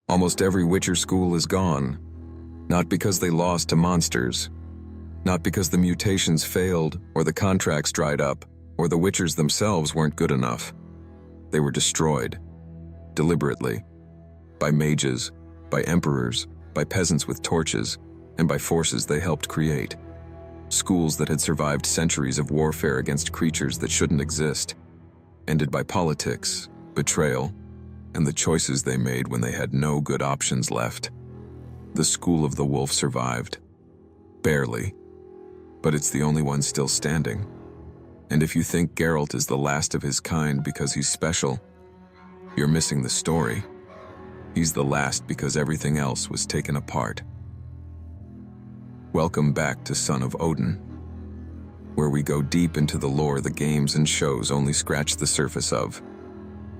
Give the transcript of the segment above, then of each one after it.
Almost every Witcher school is gone, not because they lost to monsters, not because the mutations failed or the contracts dried up or the Witchers themselves weren't good enough. They were destroyed, deliberately, by mages, by emperors, by peasants with torches, and by forces they helped create. Schools that had survived centuries of warfare against creatures that shouldn't exist, ended by politics, betrayal, and the choices they made when they had no good options left. The School of the Wolf survived. Barely. But it's the only one still standing. And if you think Geralt is the last of his kind because he's special, you're missing the story. He's the last because everything else was taken apart. Welcome back to Son of Odin, where we go deep into the lore the games and shows only scratch the surface of.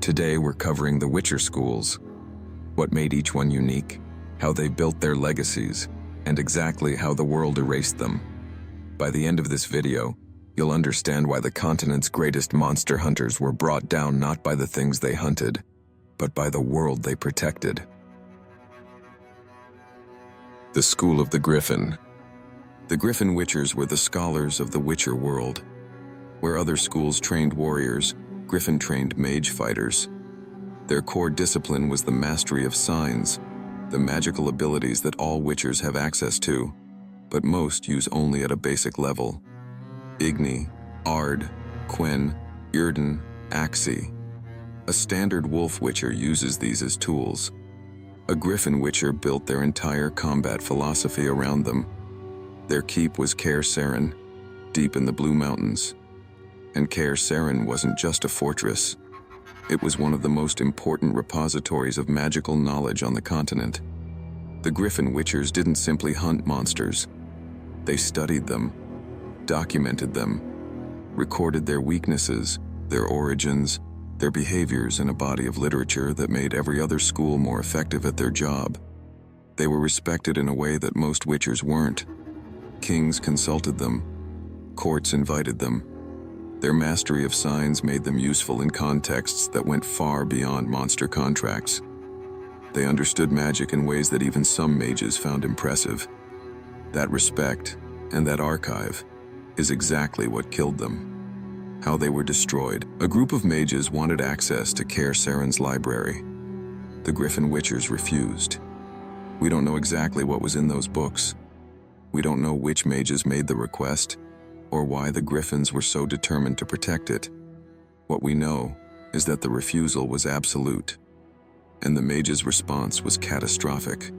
Today we're covering the Witcher schools, what made each one unique, how they built their legacies, and exactly how the world erased them. By the end of this video, you'll understand why the continent's greatest monster hunters were brought down not by the things they hunted, but by the world they protected. The School of the Griffin. The Griffin Witchers were the scholars of the Witcher world. Where other schools trained warriors, Griffin trained mage fighters. Their core discipline was the mastery of signs, the magical abilities that all Witchers have access to, but most use only at a basic level. Igni, Ard, Quen, Yrden, Axi. A standard wolf Witcher uses these as tools. A Griffin Witcher built their entire combat philosophy around them. Their keep was Caer Seren, deep in the Blue Mountains. And Caer Seren wasn't just a fortress. It was one of the most important repositories of magical knowledge on the continent. The Griffin Witchers didn't simply hunt monsters. They studied them, documented them, recorded their weaknesses, their origins, their behaviors in a body of literature that made every other school more effective at their job. They were respected in a way that most Witchers weren't. Kings consulted them. Courts invited them. Their mastery of signs made them useful in contexts that went far beyond monster contracts. They understood magic in ways that even some mages found impressive. That respect, and that archive, is exactly what killed them. How they were destroyed. A group of mages wanted access to Caer Seren's library. The Griffin Witchers refused. We don't know exactly what was in those books. We don't know which mages made the request, or why the Griffins were so determined to protect it. What we know is that the refusal was absolute, and the mages' response was catastrophic.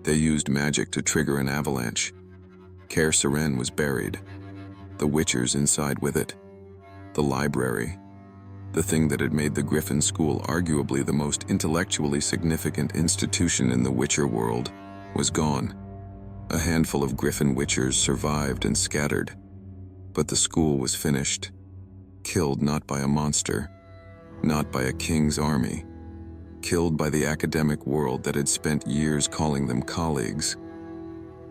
They used magic to trigger an avalanche. Caer Seren was buried, the Witchers inside with it. The library, the thing that had made the Griffin School arguably the most intellectually significant institution in the Witcher world, was gone. A handful of Griffin Witchers survived and scattered, but the school was finished, killed not by a monster, not by a king's army, killed by the academic world that had spent years calling them colleagues.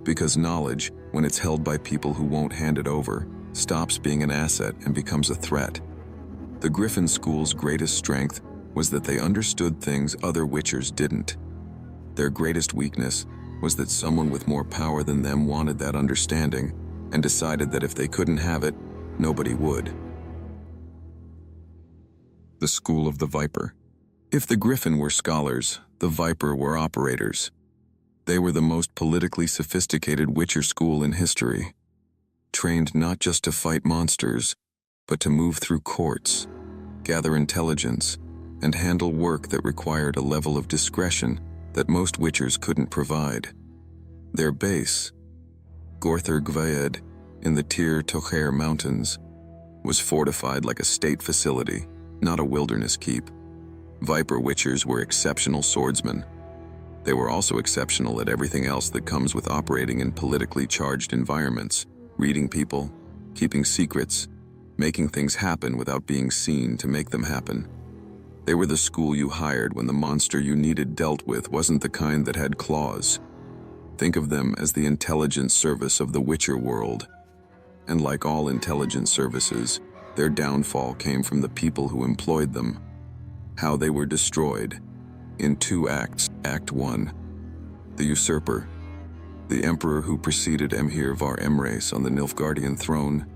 Because knowledge, when it's held by people who won't hand it over, stops being an asset and becomes a threat. The Griffin School's greatest strength was that they understood things other Witchers didn't. Their greatest weakness was that someone with more power than them wanted that understanding and decided that if they couldn't have it, nobody would. The School of the Viper. If the Griffin were scholars, the Viper were operators. They were the most politically sophisticated Witcher school in history, trained not just to fight monsters, but to move through courts, gather intelligence, and handle work that required a level of discretion that most Witchers couldn't provide. Their base, Gorthur Gvaed, in the Tir Tochair Mountains, was fortified like a state facility, not a wilderness keep. Viper Witchers were exceptional swordsmen. They were also exceptional at everything else that comes with operating in politically charged environments, reading people, keeping secrets, making things happen without being seen to make them happen. They were the school you hired when the monster you needed dealt with wasn't the kind that had claws. Think of them as the intelligence service of the Witcher world. And like all intelligence services, their downfall came from the people who employed them. How they were destroyed, in 2 acts. Act 1. The Usurper. The emperor who preceded Emhyr var Emreis on the Nilfgaardian throne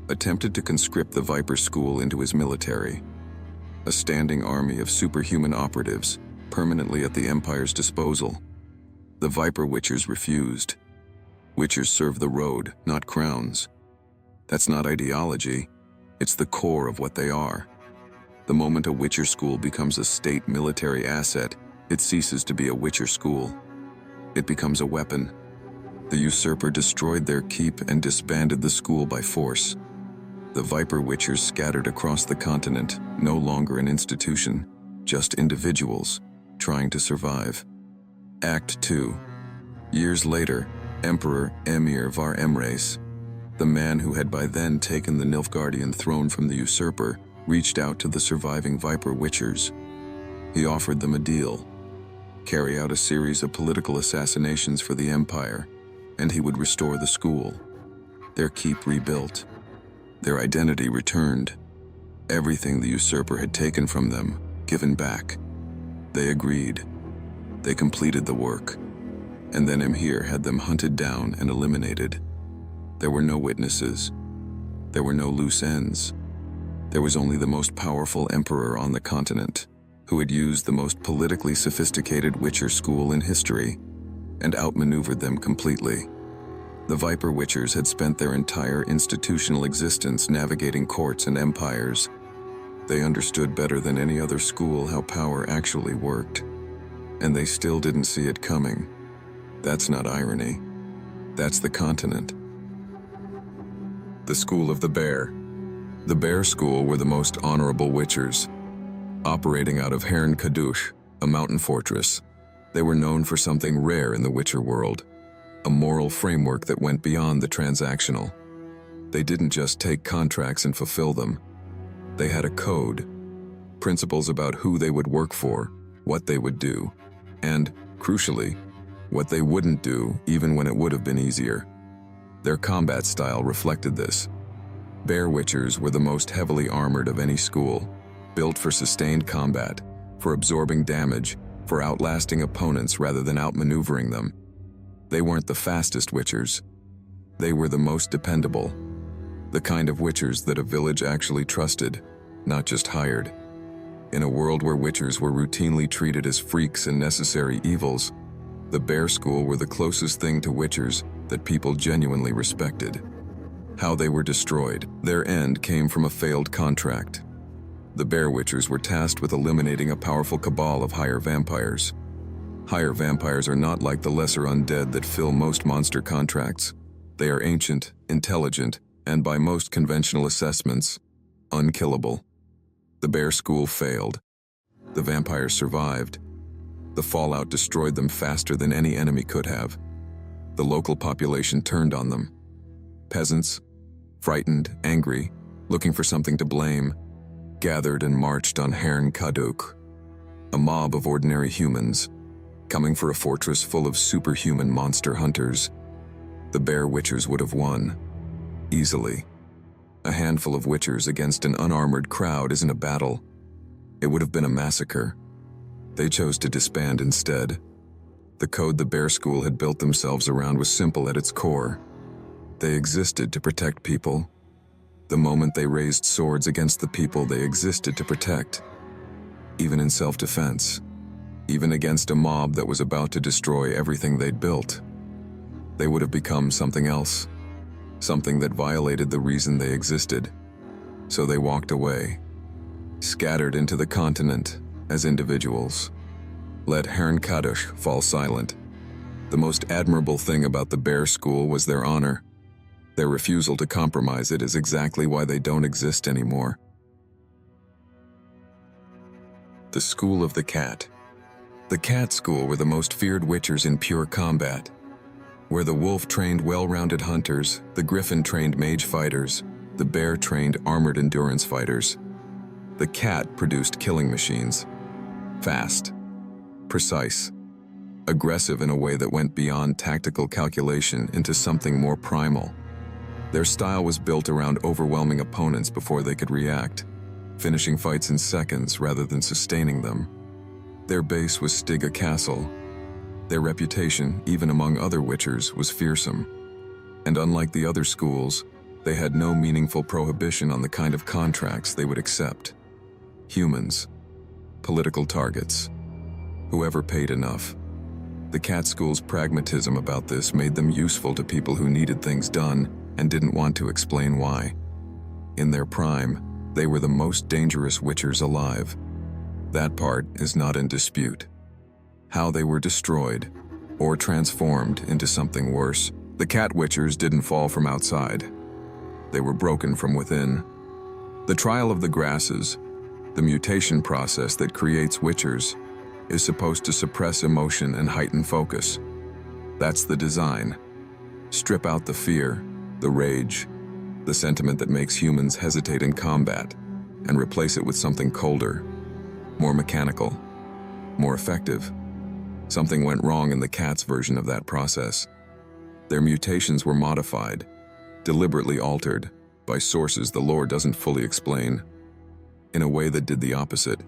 attempted to conscript the Viper School into his military, a standing army of superhuman operatives permanently at the Empire's disposal. The Viper Witchers refused. Witchers serve the road, not crowns. That's not ideology, it's the core of what they are. The moment a Witcher school becomes a state military asset, it ceases to be a Witcher school. It becomes a weapon. The usurper destroyed their keep and disbanded the school by force. The Viper Witchers scattered across the continent, no longer an institution, just individuals trying to survive. Act 2. Years later, Emperor Emhyr var Emreis, the man who had by then taken the Nilfgaardian throne from the usurper, reached out to the surviving Viper Witchers. He offered them a deal: carry out a series of political assassinations for the Empire, and he would restore the school. Their keep rebuilt. Their identity returned. Everything the usurper had taken from them, given back. They agreed. They completed the work. And then Emhyr had them hunted down and eliminated. There were no witnesses. There were no loose ends. There was only the most powerful emperor on the continent, who had used the most politically sophisticated Witcher school in history, and outmaneuvered them completely. The Viper Witchers had spent their entire institutional existence navigating courts and empires. They understood better than any other school how power actually worked, and they still didn't see it coming. That's not irony. That's the continent. The School of the Bear. The Bear School were the most honorable Witchers, operating out of Herne Kadush, a mountain fortress. They were known for something rare in the Witcher world: a moral framework that went beyond the transactional. They didn't just take contracts and fulfill them. They had a code, principles about who they would work for, what they would do, and, crucially, what they wouldn't do even when it would have been easier. Their combat style reflected this. Bear Witchers were the most heavily armored of any school, built for sustained combat, for absorbing damage, for outlasting opponents rather than outmaneuvering them. They weren't the fastest Witchers. They were the most dependable. The kind of Witchers that a village actually trusted, not just hired. In a world where Witchers were routinely treated as freaks and necessary evils, the Bear School were the closest thing to Witchers that people genuinely respected. How they were destroyed. Their end came from a failed contract. The Bear Witchers were tasked with eliminating a powerful cabal of higher vampires. Higher vampires are not like the lesser undead that fill most monster contracts. They are ancient, intelligent, and by most conventional assessments, unkillable. The Bear School failed. The vampires survived. The fallout destroyed them faster than any enemy could have. The local population turned on them. Peasants, frightened, angry, looking for something to blame, gathered and marched on Herne Kaduk, a mob of ordinary humans, coming for a fortress full of superhuman monster hunters. The Bear Witchers would have won, easily. A handful of Witchers against an unarmored crowd isn't a battle. It would have been a massacre. They chose to disband instead. The code the Bear School had built themselves around was simple at its core. They existed to protect people. The moment they raised swords against the people they existed to protect, even in self-defense, even against a mob that was about to destroy everything they'd built, they would have become something else, something that violated the reason they existed. So they walked away, scattered into the continent as individuals. Let Herne Kadush fall silent. The most admirable thing about the Bear School was their honor. Their refusal to compromise it is exactly why they don't exist anymore. The School of the Cat. The Cat School were the most feared Witchers in pure combat. Where the wolf trained well-rounded hunters, the Griffin trained mage fighters, the bear trained armored endurance fighters. The cat produced killing machines. Fast, precise, aggressive in a way that went beyond tactical calculation into something more primal. Their style was built around overwhelming opponents before they could react, finishing fights in seconds rather than sustaining them. Their base was Stygia Castle. Their reputation, even among other witchers, was fearsome. And unlike the other schools, they had no meaningful prohibition on the kind of contracts they would accept. Humans. Political targets. Whoever paid enough. The cat school's pragmatism about this made them useful to people who needed things done and didn't want to explain why. In their prime, they were the most dangerous witchers alive. That part is not in dispute. How they were destroyed, or transformed into something worse. The cat witchers didn't fall from outside. They were broken from within. The trial of the grasses, the mutation process that creates witchers, is supposed to suppress emotion and heighten focus. That's the design. Strip out the fear, the rage, the sentiment that makes humans hesitate in combat, and replace it with something colder, more mechanical, more effective. Something went wrong in the cat's version of that process. Their mutations were modified, deliberately altered, by sources the lore doesn't fully explain, in a way that did the opposite.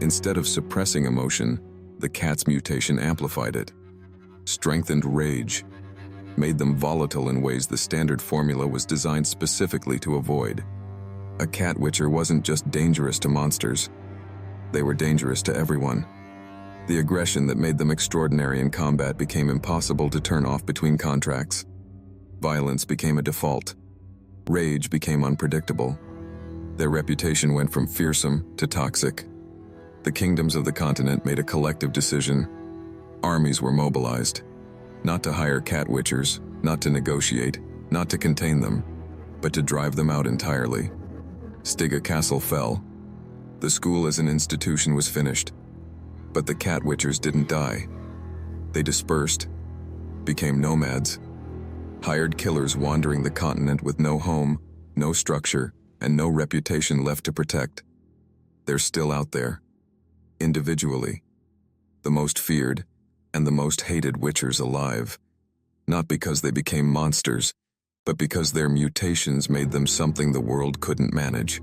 Instead of suppressing emotion, the cat's mutation amplified it, strengthened rage, made them volatile in ways the standard formula was designed specifically to avoid. A cat witcher wasn't just dangerous to monsters, they were dangerous to everyone. The aggression that made them extraordinary in combat became impossible to turn off between contracts. Violence became a default. Rage became unpredictable. Their reputation went from fearsome to toxic. The kingdoms of the continent made a collective decision. Armies were mobilized, not to hire cat witchers, not to negotiate, not to contain them, but to drive them out entirely. Stygia Castle fell. The school as an institution was finished. But the cat witchers didn't die. They dispersed, became nomads, hired killers wandering the continent with no home, no structure, and no reputation left to protect. They're still out there, individually, the most feared and the most hated witchers alive, not because they became monsters, but because their mutations made them something the world couldn't manage.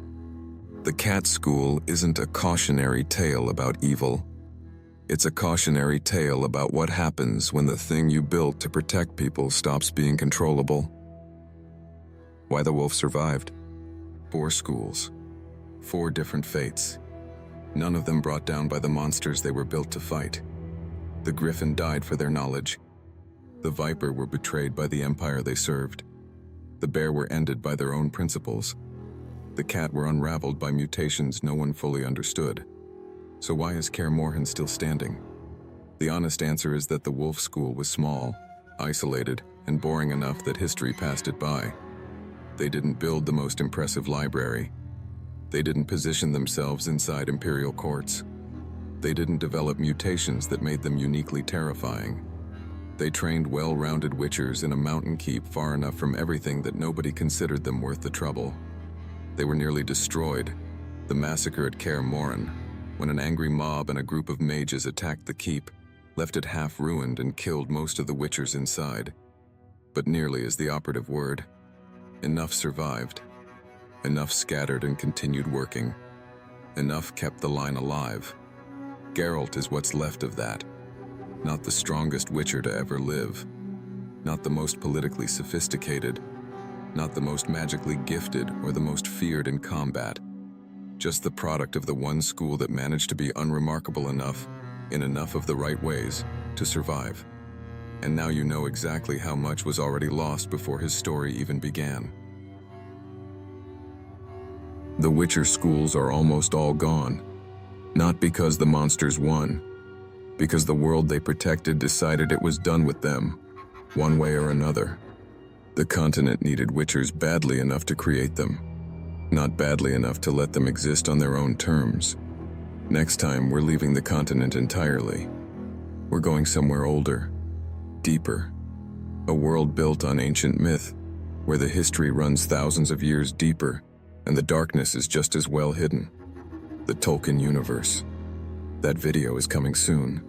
The cat school isn't a cautionary tale about evil. It's a cautionary tale about what happens when the thing you built to protect people stops being controllable. Why the wolf survived. 4 schools. 4 different fates. None of them brought down by the monsters they were built to fight. The Griffin died for their knowledge. The Viper were betrayed by the empire they served. The Bear were ended by their own principles. The Cat were unraveled by mutations no one fully understood. So why is Kaer Morhen still standing? The honest answer is that the Wolf School was small, isolated, and boring enough that history passed it by. They didn't build the most impressive library. They didn't position themselves inside imperial courts. They didn't develop mutations that made them uniquely terrifying. They trained well-rounded witchers in a mountain keep far enough from everything that nobody considered them worth the trouble. They were nearly destroyed. The massacre at Kaer Morhen, when an angry mob and a group of mages attacked the keep, left it half ruined and killed most of the witchers inside. But nearly is the operative word. Enough survived. Enough scattered and continued working. Enough kept the line alive. Geralt is what's left of that. Not the strongest witcher to ever live. Not the most politically sophisticated. Not the most magically gifted or the most feared in combat. Just the product of the one school that managed to be unremarkable enough, in enough of the right ways, to survive. And now you know exactly how much was already lost before his story even began. The Witcher schools are almost all gone. Not because the monsters won, because the world they protected decided it was done with them, one way or another. The continent needed witchers badly enough to create them, not badly enough to let them exist on their own terms. Next time, we're leaving the continent entirely. We're going somewhere older, deeper, a world built on ancient myth, where the history runs thousands of years deeper, and the darkness is just as well hidden. The Tolkien universe. That video is coming soon.